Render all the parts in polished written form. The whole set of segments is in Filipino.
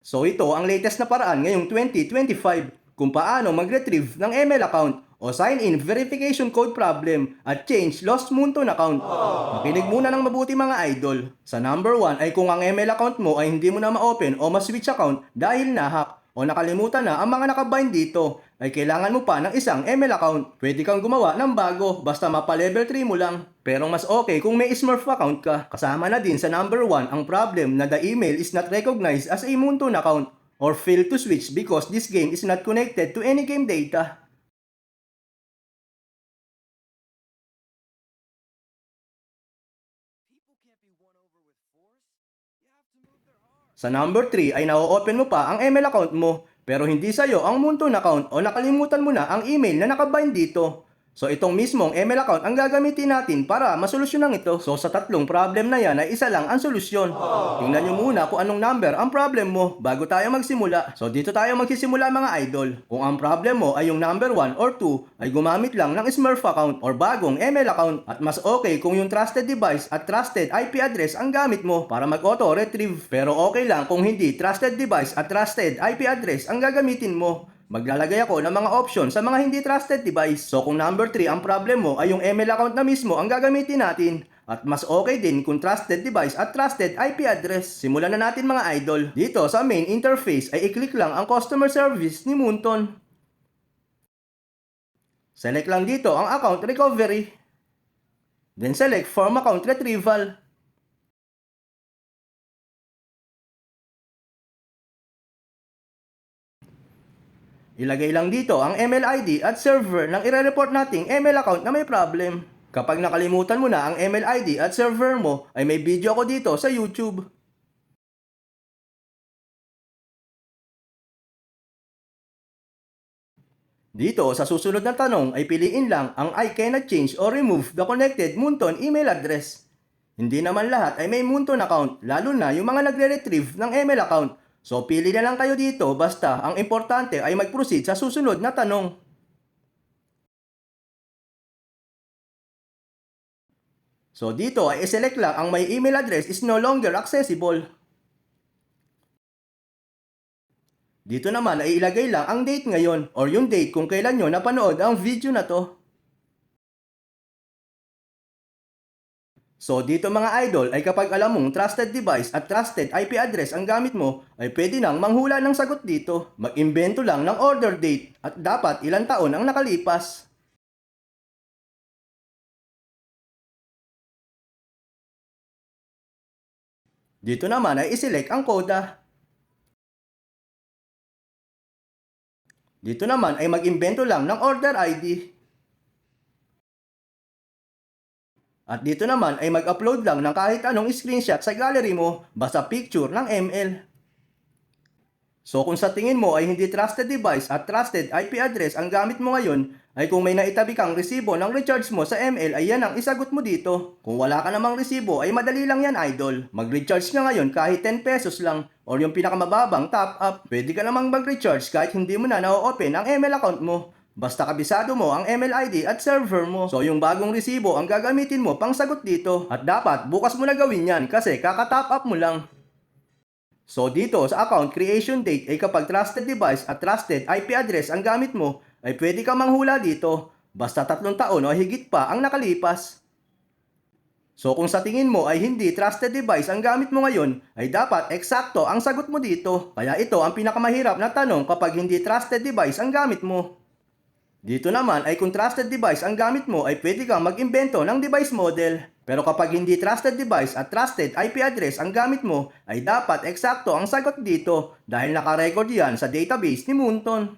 So ito ang latest na paraan ngayong 2025 kung paano mag-retrieve ng ML account o sign-in verification code problem at change lost Moonton account. Makinig muna ng mabuti mga idol. Sa number 1 ay kung ang ML account mo ay hindi mo na ma-open o ma-switch account dahil nahack o nakalimutan na ang mga nakabind dito, ay kailangan mo pa ng isang ML account. Pwede kang gumawa ng bago basta mapa-level 3 mo lang. Pero mas okay kung may Smurf account ka. Kasama na din sa number 1 ang problem na the email is not recognized as a Moonton account or failed to switch because this game is not connected to any game data. Sa number 3 ay na-open mo pa ang ML account mo pero hindi sa'yo ang Moonton account o nakalimutan mo na ang email na nakabind dito. So itong mismong ML account ang gagamitin natin para masolusyonan ito. So sa tatlong problem na yan ay isa lang ang solusyon. Tingnan nyo muna kung anong number ang problem mo bago tayo magsimula. So dito tayo magsisimula mga idol. Kung ang problem mo ay yung number 1 or 2 ay gumamit lang ng Smurf account or bagong ML account. At mas okay kung yung trusted device at trusted IP address ang gamit mo para mag-auto retrieve. Pero okay lang kung hindi trusted device at trusted IP address ang gagamitin mo. Maglalagay ako ng mga option sa mga hindi trusted device. So kung number 3 ang problem mo ay yung ML account na mismo ang gagamitin natin. At mas okay din kung trusted device at trusted IP address. Simulan na natin mga idol. Dito sa main interface ay i-click lang ang customer service ni Moonton. Select lang dito ang account recovery. Then select form account retrieval. Ilagay lang dito ang ML ID at server ng ire-report nating ML account na may problem. Kapag nakalimutan mo na ang ML ID at server mo, ay may video ko dito sa YouTube. Dito, sa susunod na tanong ay piliin lang ang I cannot change or remove the connected Moonton email address. Hindi naman lahat ay may Moonton account, lalo na yung mga nagre-retrieve ng ML account. So pili na lang kayo dito basta ang importante ay mag-proceed sa susunod na tanong. So dito ay i-select lang ang my email address is no longer accessible. Dito naman ay ilagay lang ang date ngayon or yung date kung kailan nyo napanood ang video na to. So dito mga idol ay kapag alam mong trusted device at trusted IP address ang gamit mo, ay pwede nang manghula ng sagot dito. Mag-imbento lang ng order date at dapat ilang taon ang nakalipas. Dito naman ay iselect ang koda. Dito naman ay mag-imbento lang ng order ID. At dito naman ay mag-upload lang ng kahit anong screenshot sa gallery mo basta picture ng ML. So kung sa tingin mo ay hindi trusted device at trusted IP address ang gamit mo ngayon, ay kung may naitabi kang resibo ng recharge mo sa ML ay yan ang isagot mo dito. Kung wala ka namang resibo ay madali lang yan idol. Mag-recharge ka ngayon kahit 10 pesos lang or yung pinakamababang top up. Pwede ka namang mag-recharge kahit hindi mo na na-open ang ML account mo. Basta kabisado mo ang ML ID at server mo. So yung bagong resibo ang gagamitin mo pang sagot dito. At dapat bukas mo na gawin yan kasi kaka-top up mo lang. So dito sa account creation date ay kapag trusted device at trusted IP address ang gamit mo, ay pwede kang manghula dito. Basta 3 taon o higit pa ang nakalipas. So kung sa tingin mo ay hindi trusted device ang gamit mo ngayon, ay dapat eksakto ang sagot mo dito. Kaya ito ang pinakamahirap na tanong kapag hindi trusted device ang gamit mo. Dito naman ay kung trusted device ang gamit mo ay pwede kang mag-imbento ng device model. Pero kapag hindi trusted device at trusted IP address ang gamit mo, ay dapat eksakto ang sagot dito dahil nakarecord yan sa database ni Moonton.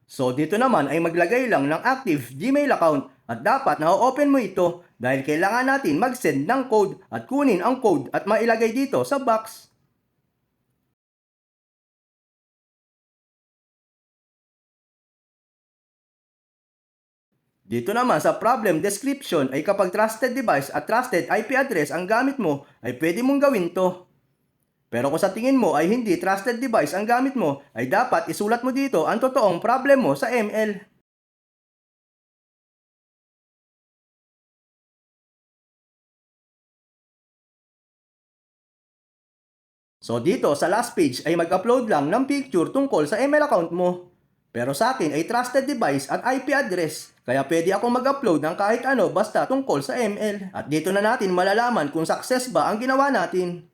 So dito naman ay maglagay lang ng active Gmail account at dapat na-open mo ito dahil kailangan natin mag-send ng code at kunin ang code at mailagay dito sa box. Dito naman sa problem description ay kapag trusted device at trusted IP address ang gamit mo ay pwede mong gawin to. Pero kung sa tingin mo ay hindi trusted device ang gamit mo, ay dapat isulat mo dito ang totoong problem mo sa ML. So dito sa last page ay mag-upload lang ng picture tungkol sa ML account mo. Pero sa akin ay trusted device at IP address, kaya pwede akong mag-upload ng kahit ano basta tungkol sa ML. At dito na natin malalaman kung success ba ang ginawa natin.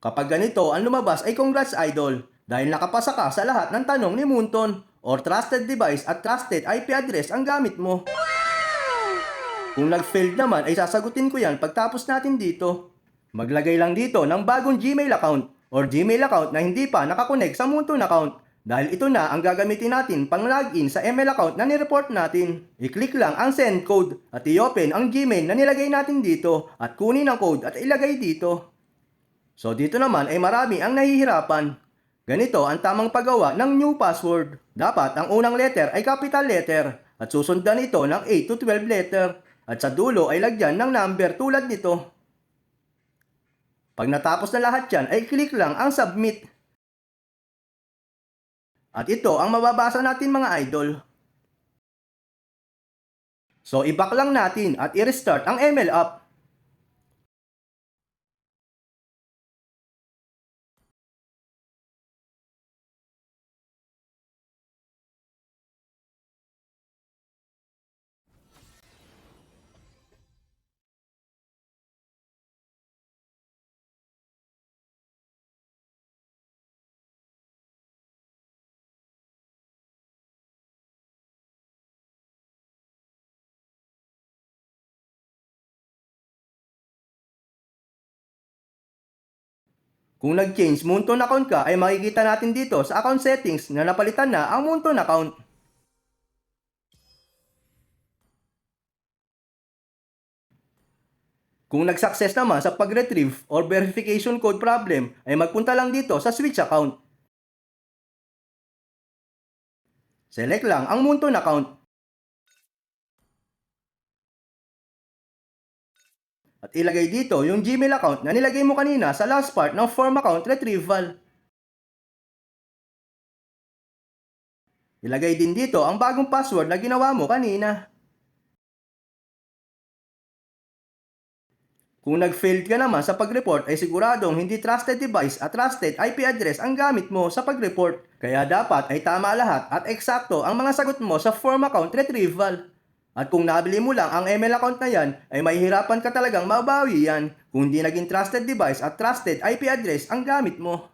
Kapag ganito ang lumabas ay congrats idol, dahil nakapasa ka sa lahat ng tanong ni Moonton, or trusted device at trusted IP address ang gamit mo. Kung nag-failed naman ay sasagutin ko yan pagtapos natin dito. Maglagay lang dito ng bagong Gmail account or Gmail account na hindi pa nakakonect sa Moonton account dahil ito na ang gagamitin natin pang login sa ML account na nireport natin. I-click lang ang send code at i-open ang Gmail na nilagay natin dito at kunin ang code at ilagay dito. So dito naman ay marami ang nahihirapan. Ganito ang tamang paggawa ng new password. Dapat ang unang letter ay capital letter at susundan ito ng 8 to 12 letter at sa dulo ay lagyan ng number tulad nito. Pag natapos na lahat yan ay click lang ang submit. At ito ang mababasa natin mga idol. So i-back lang natin at i-restart ang ML app. Kung nag-change Moonton account ka ay makikita natin dito sa account settings na napalitan na ang Moonton account. Kung nag-success naman sa pag-retrieve or verification code problem ay magpunta lang dito sa switch account. Select lang ang Moonton account. At ilagay dito yung Gmail account na nilagay mo kanina sa last part ng form account retrieval. Ilagay din dito ang bagong password na ginawa mo kanina. Kung nag-failed ka naman sa pag-report ay siguradong hindi trusted device at trusted IP address ang gamit mo sa pag-report. Kaya dapat ay tama lahat at eksakto ang mga sagot mo sa form account retrieval. At kung nabili mo lang ang ML account na yan, ay mahihirapan ka talagang mabawi yan kung hindi naging trusted device at trusted IP address ang gamit mo.